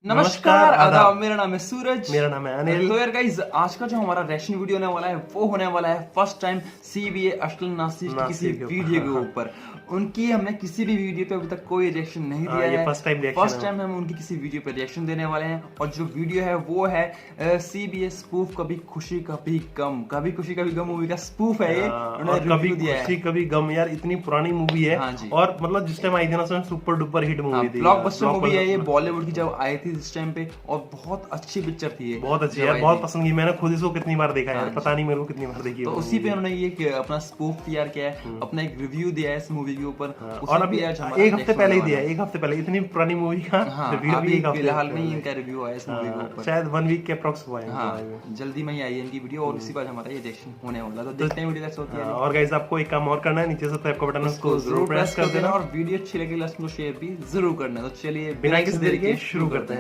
नमस्कार आदाब, मेरा नाम है सूरज। मेरा नाम है अनिल। तो यार गाइस, आज का जो हमारा रिएक्शन वीडियो होने वाला है वो होने वाला है फर्स्ट टाइम सीबीए अशटल नासिर की किसी नासिर के वीडियो के ऊपर। ऊपर। उनकी हमने किसी भी वीडियो पे अभी तक कोई रिएक्शन नहीं हाँ, दिया ये है। फर्स्ट टाइम रिएक्शन फर्स्ट है। टाइम हम उनकी किसी वीडियो पे रिएक्शन देने वाले हैं और जो वीडियो है वो है सीबीए स्पूफ कभी खुशी कभी गम। कभी खुशी कभी गम मूवी का स्पूफ है ये। और उन्होंने कभी रिव्यू दिया खुशी है। कभी गम, यार इतनी पुरानी मूवी है। हाँ जी। और मतलब जिस टाइम आई थी ना उसमें सुपर डुपर हिट मूवी थी। ब्लॉकबस्टर मूवी है ये, बॉलीवुड की जब आई थी इस टाइम पे, और बहुत अच्छी पिक्चर थी ये। बहुत अच्छी जब यार, आई बहुत थी। पसंद की। मैंने खुद इसको कितनी बार देखा है यार, हाँ पता नहीं मेरे को कितनी बार देखी है तो वो उसी पे movie। उन्होंने ये अपना स्पूफ तैयार किया है, अपना एक रिव्यू दिया है इस मूवी के ऊपर। उसी और अभी पे आज हमारा एक हफ्ते reaction पहले ही होने दिया वाला है, एक हफ्ते पहले। इतनी पुरानी मूवी का हाँ, रिव्यू अभी भी एक हफ्ते फिलहाल में ही पहले। इनका रिव्यू आया इस मूवी के ऊपर। शायद 1 वीक के अप्रोक्स हुआ है। हाँ, जल्दी में ही आई है इनकी वीडियो और उसी बाद हमारा ये रिएक्शन होने वाला। तो देखते हैं वीडियो कैसे होती है। और गाइस, आपको एक काम और करना है, नीचे सब्सक्राइब का बटन उसको उसको जरूर प्रेस कर देना और वीडियो अच्छी लगी लास्ट में शेयर भी जरूर करना। तो चलिए बिना किसी देरी के शुरू करते हैं।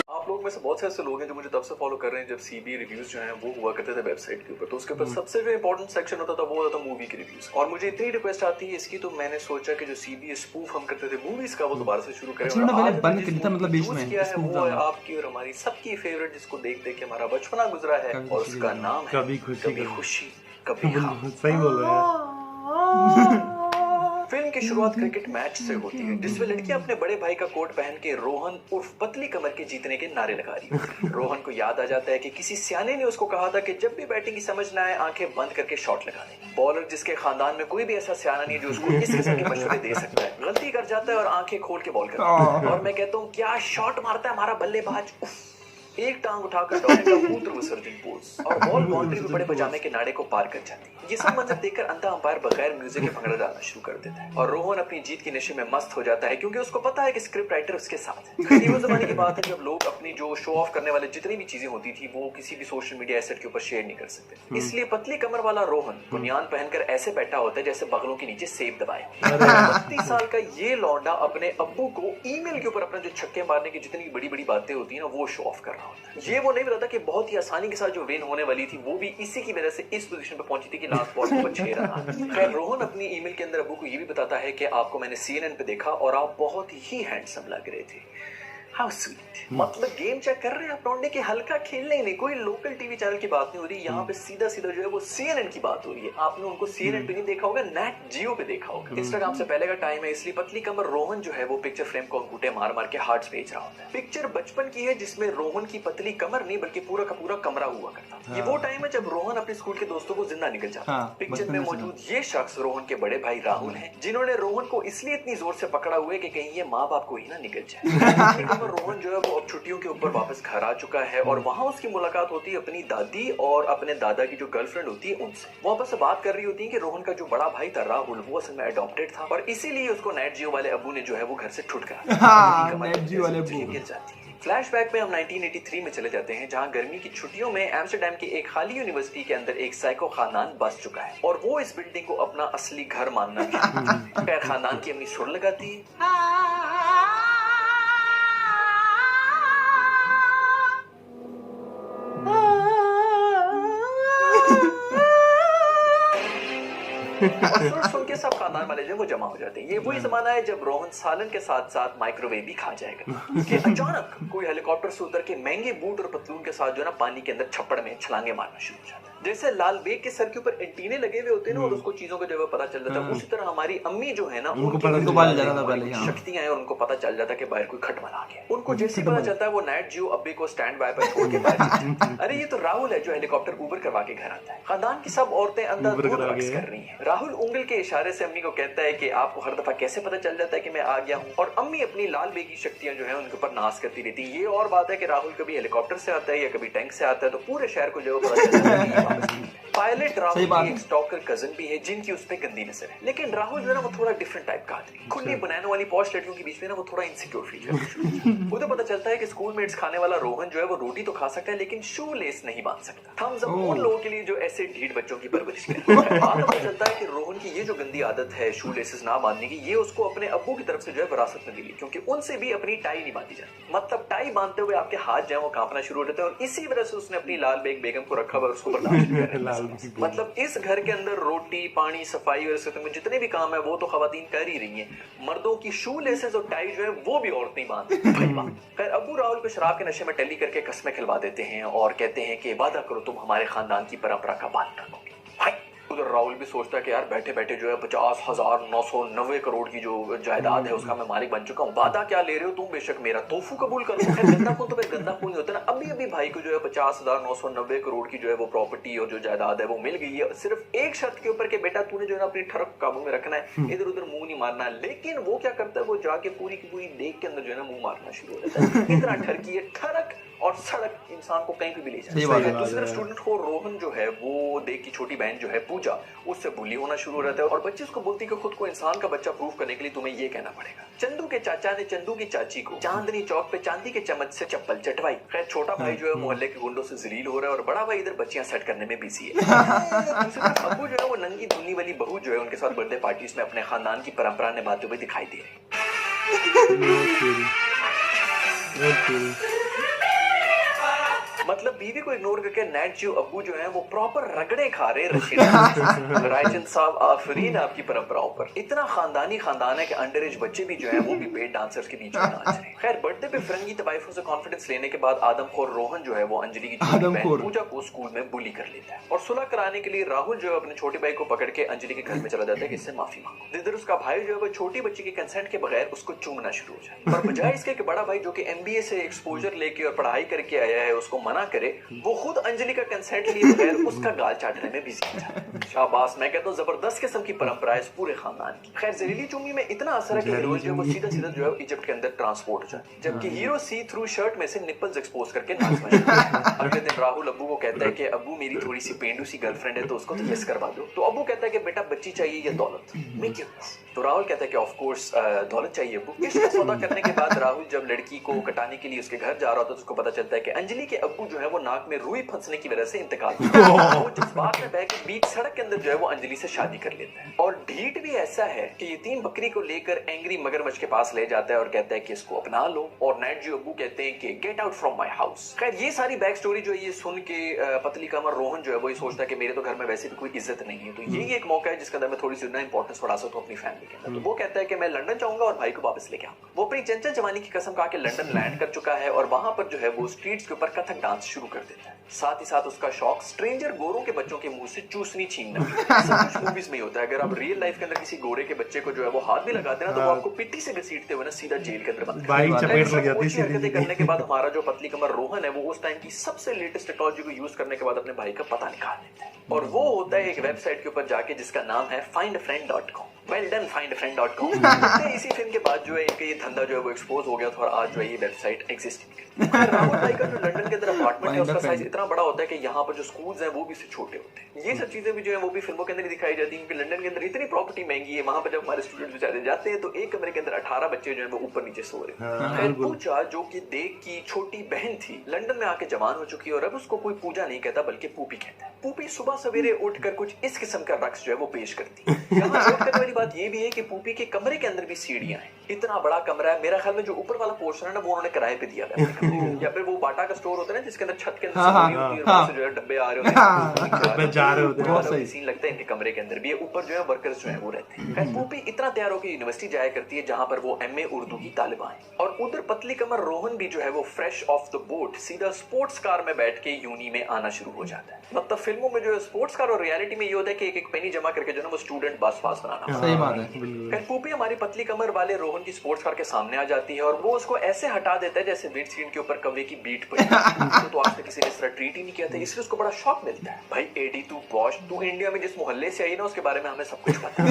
आप लोग में से बहुत से ऐसे लोग हैं जो मुझे तब से फॉलो कर रहे हैं जब सीबी रिव्यूज जो हैं वो हुआ करते थे वेबसाइट के ऊपर। तो उसके ऊपर सबसे जो इंपॉर्टेंट सेक्शन होता था वो होता था मूवी की रिव्यूज। और मुझे इतनी रिक्वेस्ट आती है इसकी, तो मैंने सोचा कि जो सीबी स्पूफ हम करते थे मूवीज का वो दोबारा से शुरू करें। अच्छा, और उन्होंने आज पहले बंद जिस कर दिया था, movie मतलब को बीच choose में किया है स्पूफ वो है ड्रामा। आपकी और हमारी सबकी फेवरेट, जिसको देख देख के हमारा बचपना गुजरा है। कभी और खुशी उसका कभी नाम है कभी खुशी कभी खुशी कभी गम। सही बोल रहे हैं। फिल्म की शुरुआत क्रिकेट मैच से होती है जिसमें लड़कियां अपने बड़े भाई का कोट पहन के रोहन उर्फ पतली कमर के जीतने के नारे लगा रही होती है। रोहन को याद आ जाता है कि किसी सियाने ने उसको कहा था कि जब भी बैटिंग की समझ ना आए आंखें बंद करके शॉट लगा दे। बॉलर जिसके खानदान में कोई भी ऐसा सियाना नहीं है जो उसको इस किस्म के मशवरे दे सकता है, गलती कर जाता है और आंखें खोल के बॉल करता है। और मैं कहता हूँ क्या शॉट मारता है हमारा बल्लेबाज, उफ। एक टांग उठाकर डॉक्टर का मूत्र विसर्जन पोज और बॉल बाउंड्री में बड़े पजामे के नाड़े को पार कर जाती है। ये सब मंजर देखकर अंधा अंपायर बगैर म्यूजिक के भंगड़ा डालना शुरू कर देता है और रोहन अपनी जीत की नशे में मस्त हो जाता है क्योंकि उसको पता है कि स्क्रिप्ट राइटर उसके साथ है। करीब उस जमाने की बात है जब लोग अपनी जो शो ऑफ करने वाले जितनी भी चीजें होती थी वो किसी भी सोशल मीडिया एसेट के ऊपर शेयर नहीं कर सकते। इसलिए पतली कमर वाला रोहन बुनियान पहनकर ऐसे बैठा होता है जैसे बगलों के नीचे सेब दबाए। 32 साल का ये लौंडा अपने अब्बू को ईमेल के ऊपर अपना जो छक्के मारने की जितनी बड़ी बड़ी बातें होती है ना वो शो ऑफ कर रहा होता है। ये वो नहीं बताता कि बहुत ही आसानी के साथ जो विन होने वाली थी वो भी इसी की वजह से इस पोजीशन पे पहुंची थी कि लास्ट बॉल पर 6 रन आए। खैर, रोहन अपनी ईमेल के अंदर अब्बू को ये भी बताता है कि आपको मैंने CNN पे देखा और आप बहुत ही हैंडसम लग रहे थे। How sweet. मतलब गेम चेक कर रहे हैं आप लौंडे के, हल्का खेलने ही नहीं, कोई लोकल टीवी चैनल की बात नहीं हो रही, यहाँ पे सीधा सीधा जो है वो CNN की बात हो रही है। आपने उनको CNN पे नहीं देखा होगा, नेट जियो पे देखा होगा। इंस्टाग्राम से पहले का टाइम है इसलिए पतली कमर रोहन जो है वो पिक्चर फ्रेम को अंगूठे मार मार के हार्ट्स बेच रहा होता है। पिक्चर बचपन की है जिसमें रोहन की पतली कमर नहीं बल्कि पूरा का पूरा कमरा हुआ करता। ये वो टाइम है जब रोहन अपने स्कूल के दोस्तों को जिंदा निकल जाता है। पिक्चर में मौजूद ये शख्स रोहन के बड़े भाई राहुल हैं जिन्होंने रोहन को इसलिए इतनी जोर से पकड़ा हुआ है कि कहीं ये माँ बाप को ही ना निकल जाए। रोहन जो है वो अब छुट्टियों के ऊपर वापस घर आ चुका है और वहां उसकी मुलाकात होती है अपनी दादी और अपने दादा की जो गर्लफ्रेंड होती है उनसे। वो आपस में बात कर रही होती है कि रोहन का जो बड़ा भाई था राहुल वो असल में अडॉप्टेड था और इसीलिए उसको नेट जियो वाले अब्बू ने जो है वो घर से ठुठ करा। नेट जियो वाले अब्बू गिर जाती है। फ्लैशबैक में हम 1983 में चले जाते हैं जहां गर्मी की छुट्टियों में एम्स्टर्डम की एक खाली यूनिवर्सिटी के अंदर एक साइको खानदान बस चुका है और वो इस बिल्डिंग को अपना असली घर मानना है। खैर, खानदान की अम्मी सुर लगाती है और सुन के सब खानदान वाले जो वो जमा हो जाते हैं। ये वही जमाना है जब रोहन सालन के साथ साथ माइक्रोवेव भी खा जाएगा कि अचानक कोई हेलीकॉप्टर से उतर के महंगे बूट और पतलून के साथ जो है ना पानी के अंदर छप्पड़ में छलांगे मारना शुरू हो जाता है। जैसे लाल बेग के सर के ऊपर एंटीने लगे हुए होते हैं ना और उसको चीजों का जो है पता चल जाता है, उसी तरह हमारी अम्मी जो है ना उनको उनकी पता जो चल बाल जाता था पहले, हाँ। शक्तियां हैं और उनको पता चल जाता है कि बाहर कोई खटमल आ गया। उनको जैसे पता चलता है वो नेट जियो अब्बे को स्टैंड बाय पर छोड़ के बाहर अरे ये तो राहुल है जो हेलीकॉप्टर ऊबर करवा के घर आता है। खानदान की सब औरतें अंधाधुंध रक्स कर रही हैं। राहुल उंगल के इशारे से अम्मी को कहता है कि आपको हर दफा कैसे पता चल जाता है कि मैं आ गया हूँ, और अम्मी अपनी लाल बेग की शक्तियां जो है उनके ऊपर नाश करती रहती है। ये और बात है कि राहुल कभी हेलीकॉप्टर से आता है या कभी टैंक से आता है तो पूरे शहर को जो पता चल जाता है। पायलट राहुल बात की है। एक स्टॉकर कजन भी है जिनकी उस पे गंदी नजर है, लेकिन राहुल जो है ना वो थोड़ा डिफरेंट टाइप का आदमी, खुली बनाने वाली पॉश लड़कियों के बीच में ना वो थोड़ा इनसिक्योर फील करता है। उधर पता चलता है कि स्कूल मेट्स खाने वाला रोहन जो है वो रोटी तो खा सकता है लेकिन शू लेस नहीं बांध सकता। थम्स अप उन लोगों के लिए जो ऐसे ढीठ बच्चों की परवरिश करते हैं। बाद में पता चलता है कि रोहन की ये जो गंदी आदत है शू लेसेस ना बांधने की, ये उसको अपने अब्बू की तरफ से जो है विरासत में मिली, क्योंकि उनसे भी अपनी टाई नहीं बांधी जाती। मतलब टाई बांधते हुए आपके हाथ जो है वो कांपना शुरू हो जाते हैं, और इसी वजह से उसने अपनी लाल बेगम को रखा हुआ और उसको बर्दाश्त नहीं कर रहा है। मतलब इस घर के अंदर रोटी पानी सफाई और इसके में जितने भी काम है वो तो खवातीन कर ही रही हैं, मर्दों की शू लेसेस और टाई जो है वो भी औरत नहीं बांधती। खैर अब्बू राहुल को शराब के नशे में टल्ली करके कस्में खिलवा देते हैं और कहते हैं कि वादा करो तुम हमारे खानदान की परंपरा का पालन रखोगे। भाई उधर राहुल भी सोचता है कि यार बैठे बैठे जो है 50,990 करोड़ की जो जायदाद है उसका मैं मालिक बन चुका हूँ, वादा क्या ले रहे हो तुम, बेशक मेरा तोफू कबूल करो। गंदा खून तो फिर गंदा खून ही होता है ना। अभी भाई को जो है 50,990 करोड़ की जो है वो प्रॉपर्टी और जो जायदाद है वो मिल गई है, सिर्फ एक शर्त के ऊपर कि बेटा तूने जो है ना अपनी ठरक काबू में रखना है, इधर उधर मुंह नहीं मारना। लेकिन वो क्या करता है, वो जाके पूरी की पूरी देख के अंदर जो है ना मुंह मारना शुरू हो जाता है। इतना ठरकी है, ठरक और सड़क इंसान को कहीं भी ले जाती है। दूसरे स्टूडेंट को रोहन जो है वो देख की छोटी बहन जो है पूजा, उससे बुली होना शुरू हो जाता है और बच्ची उसको बोलती है कि खुद को इंसान का बच्चा प्रूफ करने के लिए तुम्हें ये कहना पड़ेगा। चंदू के चाचा ने चंदू की चाची को चांदनी चौक पे चांदी के चम्मच से चप्पल चटवाई। खैर छोटा भाई जो है मोहल्ले के गुंडों से जलील हो रहा है और बड़ा भाई इधर बच्चियां सेट करने में बिजी है। दूसरी तरफ अब्बू जो है वो नंगी धुनी वाली बहू जो है उनके साथ बर्थडे पार्टीज में अपने खानदान की परंपरा निभाते हुए दिखाई दे रही। मतलब बीवी को इग्नोर करके नेट जो अब्बू जो है वो प्रॉपर रगड़े खा रहे रायचंद साहब आफरीन आपकी परंपराओं पर। इतना खानदान है कि अंडर एज बच्चे भी जो है वो भी पेड डांसर्स के बीच में नाच रहे हैं। खैर बर्थडे पे फिरंगी तवाइफों से कॉन्फिडेंस लेने के बाद आदमखोर रोहन जो है वो अंजलि की छोटी बहन पूजा को स्कूल में बुली कर लेता है और सुलह कराने के लिए राहुल जो है अपने छोटे भाई को पकड़ के अंजलि के घर में चला जाता है कि इससे माफी मांगो। इधर उसका भाई जो है वो छोटी बच्ची के कंसेंट के बगैर उसको चूमना शुरू हो जाए, पर बजाय इसके कि बड़ा भाई जो कि MBA से एक्सपोजर लेके और पढ़ाई करके आया है उसको मना करे, वो खुद अंजलि का कंसेंट लिए बगैर उसका गाल चाटने में बिजी है। शाबाश, मैं कहता हूँ जबरदस्त किस्म की परंपरा है इस पूरे खानदान की। खैर जहरीली चुम्मी में इतना असर है कि हीरो जो वो सीधा जो है इजिप्ट के अंदर ट्रांसपोर्ट हो जाती है, जबकि हीरो सी थ्रू शर्ट में से निप्पल्स एक्सपोज करके नाचना शुरू करता है। अगले दिन राहुल अब्बू को कहता है कि अब्बू मेरी थोड़ी सी पेंडू सी गर्लफ्रेंड है तो उसको तो यस करवा दो। तो अब्बू कहता है कि बेटा बच्ची चाहिए या दौलत, मैं क्यों? तो राहुल कहता है कि ऑफ कोर्स दौलत चाहिए अब्बू। इसका सौदा करने के बाद राहुल जब लड़की को कटाने के लिए उसके घर जा रहा होता है तो उसको पता चलता है कि अंजलि के अब्बू जो है वो नाक में रुई फंसने की वजह से इंतकाल वो जज्बात में बह के बीच सड़क के अंदर जो है वो अंजलि से शादी कर लेता है। और ढीठ भी ऐसा है कि यतीम बकरी को लेकर एंग्री मगरमच्छ के पास ले जाता है और कहता है कि इसको अपना लो, और नेट जी अब्बू कहते हैं कि get out from my house. खैर ये सारी बैक स्टोरी जो है ये सुन के पतली कमर रोहन जो है वो ये सोचता है कि मेरे तो घर में वैसे भी कोई इज्जत नहीं है, तो यही एक मौका है जिसके अंदर मैं थोड़ी सी इंपॉर्टेंस बढ़ा सकता हूँ अपनी फैमिली के अंदर। तो वो कहता है कि मैं लंदन जाऊंगा और भाई को वापस लेके आऊंगा। वो अपनी चंचल जवानी की कसम खा के लंदन लैंड कर चुका है और वहां पर जो है वो स्ट्रीट्स के ऊपर कथक डांस शुरू कर देता है। साथ ही साथ उसका शौक स्ट्रेंजर गोरों के बच्चों के मुंह से चूसनी छीनना। सब कुछ मूवीज में होता है। अगर आप रियल लाइफ के अंदर किसी गोरे के बच्चे को जो है वो हाथ भी लगाते हैं ना तो वो आपको पिट्ठी से घसीटते हुए ना सीधा जेल के अंदर बंद करने के बाद हमारा जो पतली कमर रोहन है वो उस टाइम की सबसे लेटेस्ट टेक्नोलॉजी को यूज करने के बाद अपने भाई का पता निकाल लेता है और वो होता है एक वेबसाइट के ऊपर जाके जिसका नाम है findafriend.com। Well done findafriend.com। इसी फिल्म के बाद जो है इनका ये धंधा जो है वो एक्सपोज हो गया था और आज जो है ये वेबसाइट एग्जिस्ट नहीं करती। राहुल भाई का जो लंदन के अंदर अपार्टमेंट है उसका साइज इतना बड़ा होता है कि यहाँ पर जो स्कूल्स हैं वो भी इससे छोटे होते हैं। ये सब चीजें भी जो है वो भी फिल्मों के अंदर दिखाई जाती है क्योंकि लंदन के अंदर इतनी प्रॉपर्टी महंगी है। वहां पर जब हमारे स्टूडेंट्स बेचारे जाते हैं तो एक कमरे के अंदर 18 बच्चे जो है वो ऊपर नीचे सो रहे हैं। पूजा जो कि देव की छोटी बहन थी लंदन में आके जवान हो चुकी है और अब उसको कोई पूजा नहीं कहता बल्कि पूपी कहता है। पूपी सुबह सवेरे उठकर कुछ इस किस्म का रक्स जो है वो पेश करती है। यहाँ नोट करने वाली बात ये भी है कि पूपी के कमरे के अंदर भी सीढ़ियां हैं। इतना बड़ा कमरा है, मेरा ख्याल में जो ऊपर वाला पोर्शन है ना वो उन्होंने किराए पे दिया है या फिर वो बाटा का स्टोर होता है ना जिसके अंदर छत के अंदर जो है डब्बे आ रहे होते हैं सीन लगता है इनके कमरे के अंदर भी। ऊपर जो है वर्कर्स जो है वो रहते हैं। पूपी इतना तैयार होकर यूनिवर्सिटी जाया करती है जहां पर वो MA उर्दू की तालिबा है और उधर पतली कमर रोहन भी जो है वो फ्रेश ऑफ द बोट सीधा स्पोर्ट्स कार में बैठ के यूनी में आना शुरू हो जाता है। मतलब फिल्मों में जो है स्पोर्ट्स कार और रियलिटी में ये होता है कि एक पेनी जमा करके जो है वो स्टूडेंट बस पास बनाना। सही बात है। पूपी हमारी पतली कमर वाले रोहन की स्पोर्ट्स कार के सामने आ जाती है और वो उसको ऐसे हटा देता है जैसे विंडशील्ड के ऊपर कौवे की बीट पड़ी। तो आज तक किसी ने इस तरह ट्रीट ही नहीं किया था, इसलिए उसको बड़ा शॉक मिलता है। भाई एडी तू पॉश, तू इंडिया में जिस मोहल्ले से आई ना उसके बारे में हमें सब कुछ पता है।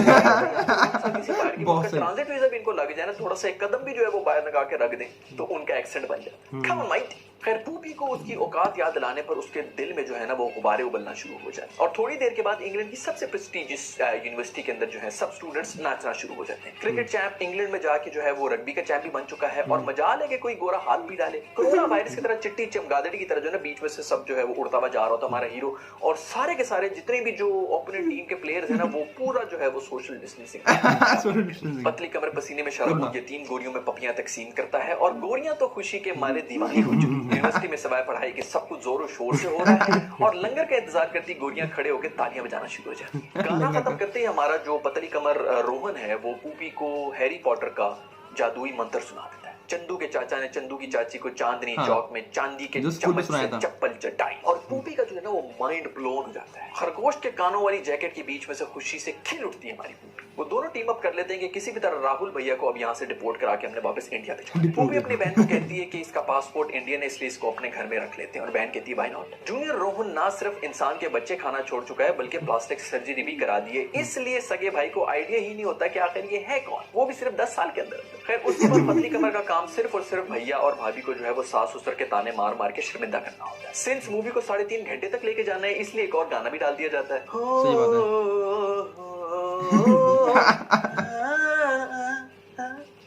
किसी बाहर की ट्रांजिट वीजा भी इनको लग जाए ना थोड़ा सा एक कदम भी जो है वो बाहर लगा के रख दें तो उनका एक्सेंट बन जाता है। कम ऑन माइट खैर पूपी को उसकी औकात याद दिलाने पर उसके दिल में जो है ना वो गुब्बारे उबलना शुरू हो जाते हैं और थोड़ी देर के बाद इंग्लैंड की सबसे प्रेस्टिजियस यूनिवर्सिटी के अंदर जो है सब स्टूडेंट्स नाचना शुरू हो जाते हैं। क्रिकेट चैंप इंग्लैंड में जाके जो है वो रग्बी का चैंप भी बन चुका है और मजाल है कि कोई गोरा हाथ भी डाले। कोरोना वायरस की तरह चिट्टी चमगादड़ी की तरह जो है ना बीच में से सब जो है वो उड़ता हुआ जा रहा होता हमारा हीरो और सारे के सारे जितने भी जो ओपोनेंट टीम के प्लेयर्स है ना वो पूरा जो है वो सोशल डिस्टेंसिंग पतली कमर पसीने में शराब ये 3 गोरियों में पपियां तकसीम करता है और गोरियां तो खुशी के मारे दीवानी हो चुकी। यूनिवर्सिटी में सवाए पढ़ाई के सब कुछ जोरों शोर से हो रहा है और लंगर का इंतजार करती गोरियां खड़े होकर तालियां बजाना शुरू हो जाती। गाना खत्म करते ही हमारा जो पतली कमर रोहन है वो पूपी को हैरी पॉटर का जादुई मंत्र सुना देता है। चंदू के चाचा ने चंदू की चाची को चांदनी चौक में चांदी के चम्मच से चप्पल चटाई और पूपी का जो है ना वो माइंड ब्लोन हो जाता है। खरगोश के कानों वाली जैकेट के बीच में से खुशी से खिल उठती है हमारी पूपी। वो दोनों टीम अप कर लेते हैं कि किसी भी तरह राहुल भैया को अब यहाँ से डिपोर्ट करा के हमने वापस इंडिया भेजा। पूपी अपनी बहन को कहती है कि इसका पासपोर्ट इंडियन है इसलिए इसको अपने घर में रख लेते हैं और बहन कहती है व्हाई नॉट। जूनियर रोहन ना सिर्फ इंसान के बच्चे खाना छोड़ चुका है बल्कि प्लास्टिक सर्जरी भी करा दी है, इसलिए सगे भाई को आइडिया ही नहीं होता कि आखिर ये है कौन, वो भी सिर्फ 10 साल के अंदर। खैर उसके बाद पतली कमर का काम सिर्फ और सिर्फ भैया और भाभी को जो है वो सास ससुर के ताने मार मार के शर्मिंदा करना होता है। सिंस मूवी को 3.5 घंटे तक लेके जाना है इसलिए एक और गाना भी डाल दिया जाता है। सही बात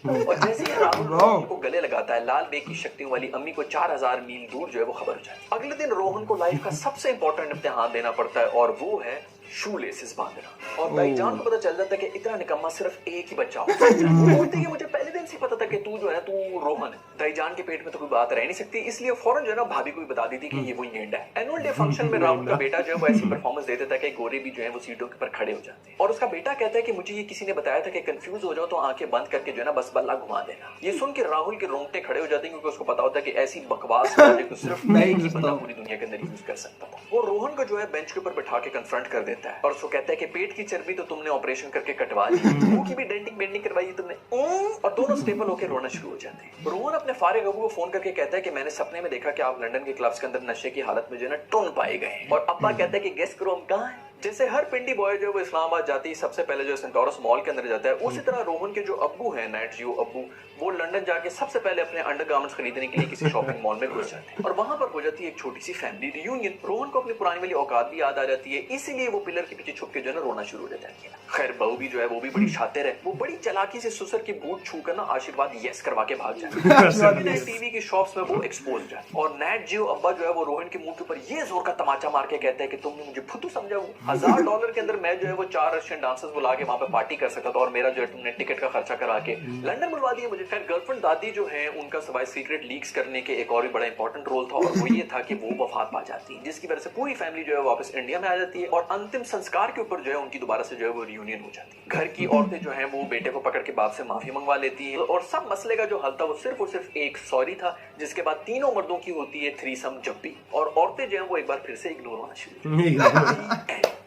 और जैसे ही राहुल को गले लगाता है लाल बेग की शक्तियों वाली अम्मी को 4000 मील दूर जो है वो खबर हो जाती है। अगले दिन रोहन को लाइफ का सबसे इंपॉर्टेंट इम्तिहान देना पड़ता है और वो है शू लेसेस बांधना। और भाईजान को पता चल जाता है कि इतना निकम्मा सिर्फ एक ही बच्चा होता है। वो बोलते हैं कि मुझे पहले दिन से पता था कि तू जो है ना तू रोहन है। दाईजान के पेट में तो कोई बात रह नहीं सकती इसलिए फौरन जो है ना भाभी को भी बता दी थी कि ये वही गेंडा है। एनुअल डे फंक्शन में राहुल का बेटा जो है वो ऐसी परफॉर्मेंस दे देता है कि गोरे भी जो है वो सीटों के ऊपर खड़े हो जाते हैं और उसका बेटा कहता है कि मुझे ये किसी ने बताया था कि कंफ्यूज हो जाओ तो आंखें बंद करके जो है ना बस बल्ला घुमा देना। ये सुन के राहुल के रोंगटे खड़े हो जाते हैं क्योंकि उसको पता होता है कि ऐसी बकवास लॉजिक तो सिर्फ नहीं ही बंदा पूरी दुनिया के अंदर यूज कर सकता था। वो रोहन को जो है बेंच के ऊपर बैठा के कन्फ्रंट कर देता है और उसको कहता है कि पेट की चर्बी तो तुमने ऑपरेशन करके कटवा ली, मुंह की भी डेंटिंग बेंडिंग करवाई तुमने, और दोनों स्टेबल होकर रोना शुरू हो जाते हैं। रोहन अपने फारिग अबू को फोन करके कहता है कि मैंने सपने में देखा कि आप लंदन के क्लब्स के अंदर नशे की हालत में जो है ना टुन पाए गए हैं। और अब्बा कहता है कि गेस करो हम कहाँ हैं। जैसे हर पिंडी बॉय जो वो इस्लामाबाद जाती है सबसे पहले जो सेंटोरस मॉल के अंदर जाता है उसी तरह रोहन के जो अब्बू हैं नाइट जियो अब्बू वो लंदन जाके सबसे पहले अपने अंडरगारमेंट्स खरीदने के लिए किसी शॉपिंग मॉल में घुस जाते हैं और वहां पर हो जाती है एक छोटी सी फैमिली रियूनियन। रोहन को अपनी पुरानी वाली औकात भी याद आ जाती है इसीलिए वो पिलर के पीछे छुप के जो है ना रोना शुरू हो जाता है। खैर बहू भी जो है वो भी बड़ी शातिर है, वो बड़ी चालाकी से ससुर की बूट छू कर ना आशीर्वाद यस करवा के भाग जाती है। टीवी की शॉप्स में वो एक्सपोज है और नाइट जियो अब्बा जो है वो रोहन के मुंह के ऊपर ये जोर का तमाचा मार के कहता है कि तुमने मुझे फुद्दू समझा हूँ। $1000 के अंदर मैं जो है वो 4 रशियन डांसर्स बुला के वहां पे पार्टी कर सकता था और मेरा जो है तुमने टिकट का खर्चा करा के लंदन बुलवा दिया मुझे। खैर गर्लफ्रेंड दादी जो है उनका सवाई सीक्रेट लीक्स करने के एक और भी बड़ा इंपॉर्टेंट रोल था और वो ये था कि वो वफात पा जाती है जिसकी वजह से पूरी फैमिली जो है वापस इंडिया में आ जाती है और अंतिम संस्कार के ऊपर जो है उनकी दोबारा से जो है वो रियूनियन हो जाती है। घर की औरतें जो है वो बेटे को पकड़ के बाप से माफी मंगवा लेती है और सब मसले का जो हल था वो सिर्फ और सिर्फ एक सॉरी था जिसके बाद तीनों मर्दों की होती है थ्रीसम जब्बी और औरतें जो है वो एक बार फिर से इग्नोर होना शुरू।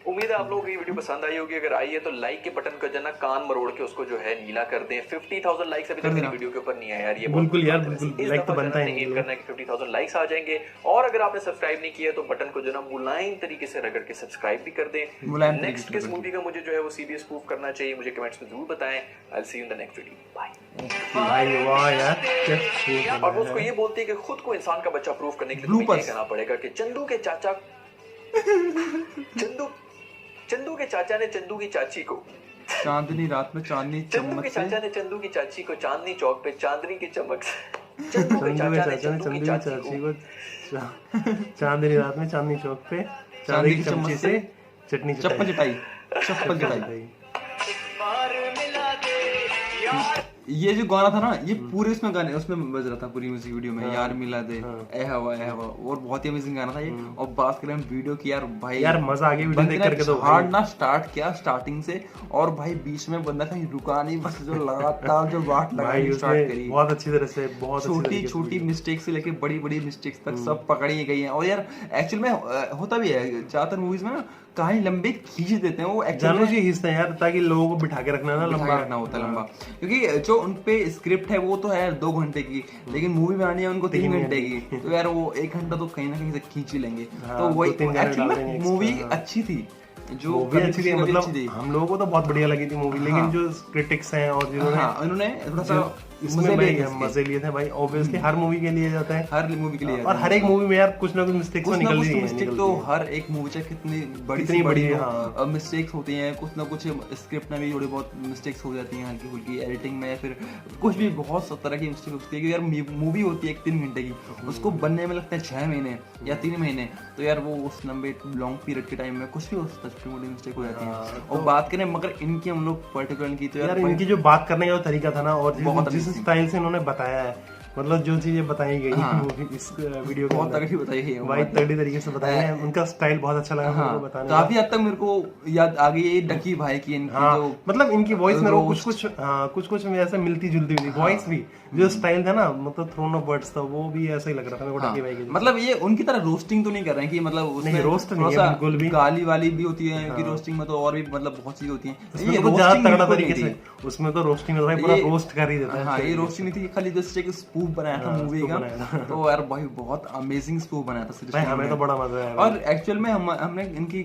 उम्मीद है आप लोगों को ये वीडियो पसंद आई होगी। अगर आई है तो लाइक के बटन को जो ना कान मरोड़ के उसको जो है नीला कर दें। 50,000 लाइक्स अभी तक मेरी वीडियो के ऊपर नहीं आया यार, ये बिल्कुल यार बिल्कुल लाइक तो बनता है एम करना है कि 50,000 लाइक्स आ जाएंगे। और अगर आपने सब्सक्राइब नहीं किया तो बटन को जो ना मुलायम तरीके से रगड़ के सब्सक्राइब भी कर दें। नेक्स्ट किस मूवी का मुझे जो है वो सीबीएस प्रूफ करना चाहिए मुझे कमेंट्स में जरूर बताएं। I will see you in the next video, bye. भाई वाह यार। और वो उसको ये बोलती है कि खुद को इंसान का बच्चा प्रूफ करने के लिए ये करना पड़ेगा कि चंदू के चाचा चंदू के चाचा ने चंदू की चाची को चांदनी रात में चांदनी चंदू के चाचा ने चंदू की चाची को चांदनी चौक पे चांदनी की चमक से चंदू के चाचा ने चंदू की चाची को चांदनी रात में चांदनी चौक पे चांदी की चम्मच से चटनी चप्पल चटाई। ये जो गाना था ना ये पूरे उसमें गाने उसमें बज रहा था पूरी म्यूजिक वीडियो में। यार मिला दे ए हवा और बहुत ही अमेजिंग गाना था ये। और बात करें वीडियो की यार भाई यार मजा आ गया वीडियो देख करके। तो हार्ड ना स्टार्ट किया स्टार्टिंग से और भाई बीच में बंदा कहीं रुका नहीं, बस जो लगातार जो बात लगाई स्टार्ट करी बहुत अच्छी तरह से। बहुत छोटी छोटी मिस्टेक से लेके बड़ी बड़ी मिस्टेक्स तक सब पकड़ी गई हैं। और यार एक्चुअल में होता भी है ज्यादातर मूवीज में ना कहानी लंबी खींच देते हैं वो एक्चुअल में हिस्सा यार ताकि लोगों को बिठा के रखना ना लंबा रखना होता है लंबा, क्योंकि जो उनपे स्क्रिप्ट है वो तो है 2 घंटे की लेकिन मूवी बनानी है उनको 3 घंटे की। तो यार वो 1 घंटा तो कहीं ना कहीं से खींच ही लेंगे। तो वही एक्चुअली मूवी अच्छी थी जो मूवी अच्छी थी, मतलब हम लोगों को तो बहुत बढ़िया लगी थी मूवी, लेकिन जो क्रिटिक्स हैं और जिन्होंने उन्होंने थोड़ा सा इसमें मजे लिए थे भाई, ऑब्वियसली हर मूवी के लिए जाता है, हर मूवी के लिए, और हर एक मूवी में यार कुछ ना कुछ मिस्टेक्स निकल रही है। मिस्टेक तो हर एक मूवी चाहे कितनी बड़ी मिस्टेक्स होती हैं, कुछ ना कुछ स्क्रिप्ट में भी थोड़ी बहुत मिस्टेक्स हो जाती हैं, हल्की फुल्की एडिटिंग में, फिर कुछ भी बहुत तरह की मिस्टेक होती है कि यार मूवी होती है 3 घंटे की, उसको बनने में लगता है 6 महीने या 3 महीने, तो यार वो उस लंबे लॉन्ग पीरियड के टाइम में कुछ भी हो सकता है, छोटी मोटी मिस्टेक हो जाती है। और बात करें मगर इनकी हम लोग पर्टिकुलर की, तो यार इनकी जो बात करने का तरीका था ना, और जिस स्टाइल से इन्होंने बताया है, मतलब जो चीजें बताई गई मूवी इस वीडियो बहुत तगड़ी बताई गई है भाई, तगड़ी तरीके से बताया है, उनका स्टाइल बहुत अच्छा लगा मेरे को बताने। काफी हद तक मेरे को याद आ गई है डकी भाई की, इनकी जो मतलब इनकी वॉइस मेरे को कुछ ऐसे मिलती जुलती हुई वॉइस भी, जो स्टाइल था ना, मतलब थ्रोन ऑफ वर्ड्स था, वो भी ऐसा ही लग रहा था मेरे को डकी भाई की। मतलब ये उनकी तरह रोस्टिंग तो नहीं कर रहे हैं कि मतलब उसमें रोस्ट नहीं है बिल्कुल भी, गाली वाली भी होती है कि रोस्टिंग में तो और भी मतलब बहुत चीजें होती हैं, ये ज्यादा तगड़ा तरीके से उसमें तो रोस्टिंग भाई पूरा रोस्ट कर ही देता है। हाँ, ये रोस्टिंग नहीं थी, खाली जस्ट एक स्पूफ बनाया था मूवी का, तो यार भाई बहुत अमेजिंग स्पूफ बनाया था सीरियसली, हमें तो बड़ा मजा आया। और एक्चुअल में हमने इनकी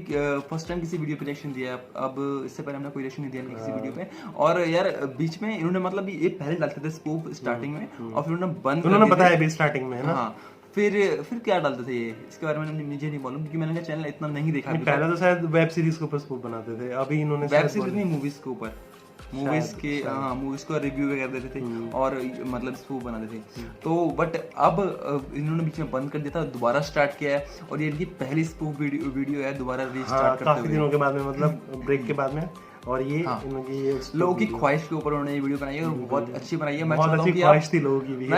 फर्स्ट टाइम किसी वीडियो पे रिएक्शन दिया, अब इससे पहले हमने कोई रिएक्शन नहीं दिया इनकी किसी वीडियो पे, और यार बीच में इन्होंने मतलब ये पहले डालते थे स्पूफ स्टार्टिंग में, और फिर उन्होंने बताया भी स्टार्टिंग में है ना। हाँ, फिर क्या डालते थे ये, इसके बारे में मुझे नहीं मालूम क्योंकि मैंने चैनल इतना नहीं देखा। पहले तो शायद वेब सीरीज के ऊपर स्पूफ बनाते थे, अभी इन्होंने वेब सीरीज नहीं, मूवीज के ऊपर, मूवीज के मूवीज को रिव्यू वगैरह देते थे और मतलब स्पूफ बनाते थे, तो बट अब इन्होंने बीच में बंद कर दिया था, दोबारा स्टार्ट किया है, और ये इनकी पहली स्पूफ वीडियो है दोबारा रीस्टार्ट करते हुए, काफी दिनों के बाद में, मतलब ब्रेक के बाद में, और ये लोगों की ख्वाहिश के ऊपर उन्होंने ये वीडियो बनाई है, और बहुत अच्छी बनाई है। मैं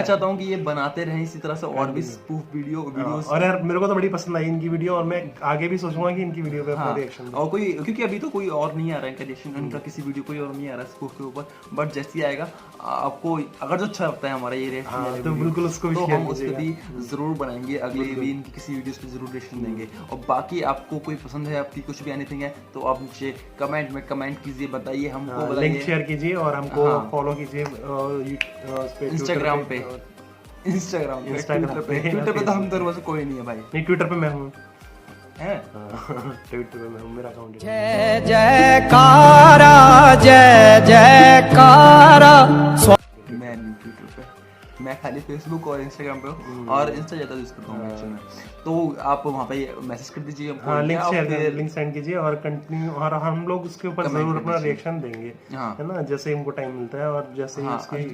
चाहता हूँ कि ये बनाते रहें इसी तरह से और भी स्पूफ वीडियोस, और यार मेरे को तो बड़ी पसंद आई इनकी वीडियो, और मैं आगे भी सोचूंगा कि इनकी वीडियो पे अपना रिएक्शन और कोई, क्योंकि अभी तो कोई और नहीं आ रहा है इनका रिएक्शन, इनका किसी वीडियो कोई और नहीं आ रहा है स्पूफ के ऊपर, बट जैसे ही आएगा आपको अगर जो अच्छा लगता है हमारा ये रिएक्शन तो बिल्कुल उसको भी हम उस पर भी जरूर बनाएंगे, अगले भी इनकी किसी वीडियोस पे जरूर रिएक्शन देंगे। और बाकी आपको कोई पसंद है, आपकी कुछ भी एनीथिंग है, तो आप नीचे कमेंट में कमेंट कीजिए, बताइए हमको, लिंक शेयर कीजिए, और हमको फॉलो कीजिए इंस्टाग्राम पे, ट्विटर पे तो हम दोनों से कोई नहीं है भाई, नहीं ट्विटर पे मैं हूँ, ट्विटर पे मैं हूँ, मेरा अकाउंट जय जयकारा, जय जयकारा। मैं ट्विटर पे, मैं खाली फेसबुक और इंस्टाग्राम पे हूँ, और इंस्टा ज्यादा यूज करता हूँ एक्चुअली में, तो आप वहाँ पे मैसेज कर दीजिए हमको, लिंक सेंड कीजिए और कंटिन्यू, और हम लोग उसके ऊपर जरूर अपना रिएक्शन देंगे, है ना, जैसे हमको टाइम मिलता है, और जैसे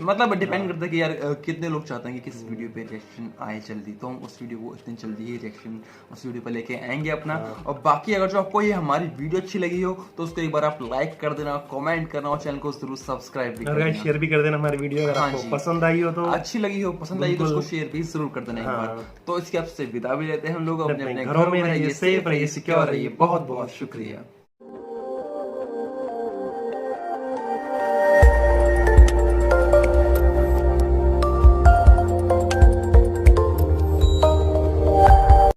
मतलब डिपेंड करता है कि यार कितने लोग चाहते हैं कि किस वीडियो पे रिएक्शन आए जल्दी, तो हम उस वीडियो को उस दिन जल्दी ही रिएक्शन उस वीडियो पे लेके आएंगे अपना। और बाकी अगर जो आपको ये हमारी वीडियो अच्छी लगी हो तो उसको एक बार आप लाइक कर देना, कमेंट करना, और चैनल को जरूर सब्सक्राइब भी करना, शेयर भी कर देना हमारी वीडियो, अगर आपको पसंद आई हो, तो अच्छी लगी हो, पसंद आई तो उसको शेयर भी जरूर कर देना एक बार। तो इसके आपसे विदा भी लेते हैं हम लोग, अपने घरों में रहिए, सेफ रहिए, सिक्योर रहिए। बहुत बहुत शुक्रिया।